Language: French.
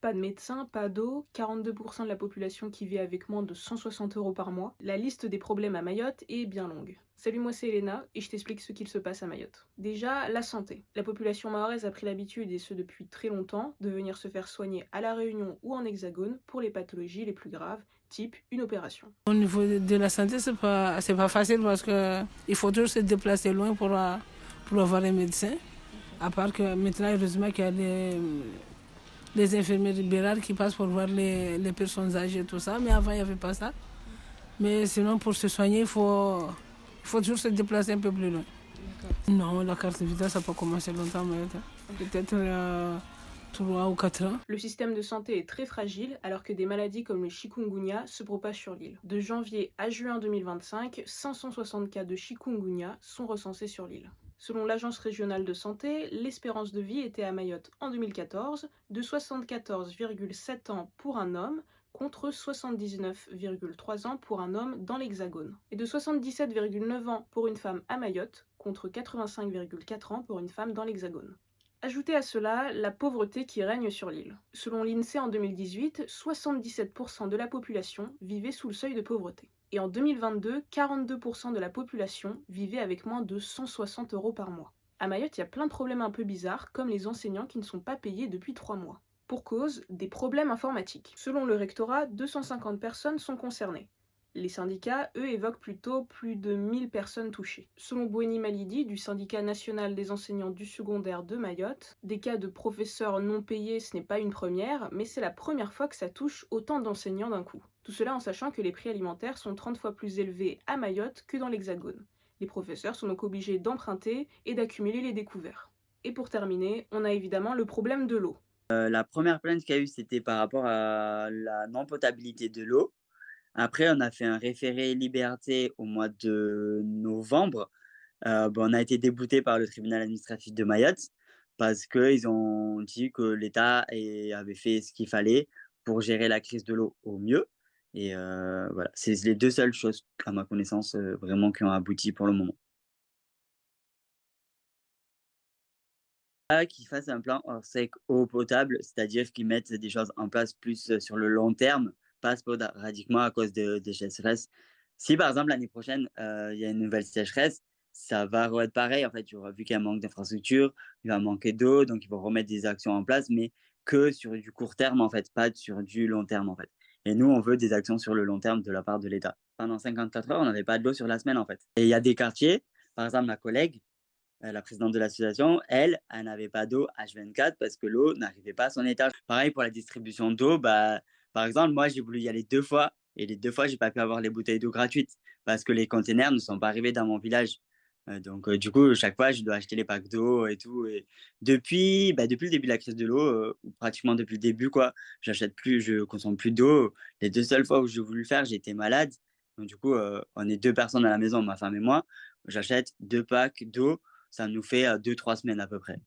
Pas de médecin, pas d'eau, 42% de la population qui vit avec moins de 160 euros par mois. La liste des problèmes à Mayotte est bien longue. Salut, moi c'est Elena et je t'explique ce qu'il se passe à Mayotte. Déjà, la santé. La population mahoraise a pris l'habitude, et ce depuis très longtemps, de venir se faire soigner à La Réunion ou en Hexagone pour les pathologies les plus graves, type une opération. Au niveau de la santé, c'est pas facile parce que il faut toujours se déplacer loin pour avoir un médecin. À part que maintenant, heureusement qu'il y a les infirmières libérales qui passent pour voir les personnes âgées et tout ça, mais avant, il n'y avait pas ça. Mais sinon, pour se soigner, il faut toujours se déplacer un peu plus loin. Non, la carte vitale, ça n'a pas commencé longtemps, mais peut-être 3 ou 4 ans. Le système de santé est très fragile alors que des maladies comme le chikungunya se propagent sur l'île. De janvier à juin 2025, 560 cas de chikungunya sont recensés sur l'île. Selon l'Agence régionale de santé, l'espérance de vie était à Mayotte en 2014 de 74,7 ans pour un homme contre 79,3 ans pour un homme dans l'Hexagone, et de 77,9 ans pour une femme à Mayotte contre 85,4 ans pour une femme dans l'Hexagone. Ajoutez à cela la pauvreté qui règne sur l'île. Selon l'INSEE en 2018, 77% de la population vivait sous le seuil de pauvreté. Et en 2022, 42% de la population vivait avec moins de 160 euros par mois. À Mayotte, il y a plein de problèmes un peu bizarres, comme les enseignants qui ne sont pas payés depuis 3 mois. Pour cause, des problèmes informatiques. Selon le rectorat, 250 personnes sont concernées. Les syndicats, eux, évoquent plutôt plus de 1000 personnes touchées. Selon Boueni Malidi, du syndicat national des enseignants du secondaire de Mayotte, des cas de professeurs non payés, ce n'est pas une première, mais c'est la première fois que ça touche autant d'enseignants d'un coup. Tout cela en sachant que les prix alimentaires sont 30 fois plus élevés à Mayotte que dans l'Hexagone. Les professeurs sont donc obligés d'emprunter et d'accumuler les découverts. Et pour terminer, on a évidemment le problème de l'eau. La première plainte qu'il y a eu, c'était par rapport à la non-potabilité de l'eau. Après, on a fait un référé liberté au mois de novembre. On a été débouté par le tribunal administratif de Mayotte parce qu'ils ont dit que l'État avait fait ce qu'il fallait pour gérer la crise de l'eau au mieux. Et voilà, c'est les deux seules choses, à ma connaissance, vraiment qui ont abouti pour le moment. Qu'ils fassent un plan hors sec eau potable, c'est-à-dire qu'ils mettent des choses en place plus sur le long terme, pas sporadiquement à cause des sécheresses. Si par exemple l'année prochaine, il y a une nouvelle sécheresse, ça va être pareil. En fait, tu auras vu qu'il y a un manque d'infrastructures, il va manquer d'eau, donc ils vont remettre des actions en place, mais que sur du court terme, en fait, pas sur du long terme, en fait. Et nous, on veut des actions sur le long terme de la part de l'État. Pendant 54 heures, on n'avait pas de l'eau sur la semaine, en fait. Et il y a des quartiers, par exemple, ma collègue, la présidente de l'association, elle n'avait pas d'eau H24 parce que l'eau n'arrivait pas à son étage. Pareil pour la distribution d'eau, bah, par exemple, moi, j'ai voulu y aller 2 fois et les 2 fois, j'ai pas pu avoir les bouteilles d'eau gratuites parce que les containers ne sont pas arrivés dans mon village. Du coup, chaque fois, je dois acheter les packs d'eau et tout. Et depuis le début de la crise de l'eau, ou pratiquement depuis le début, quoi, je consomme plus d'eau. Les 2 seules fois où j'ai voulu le faire, j'étais malade. Donc du coup, on est 2 personnes à la maison, ma femme et moi. J'achète 2 packs d'eau, ça nous fait 2-3 semaines à peu près.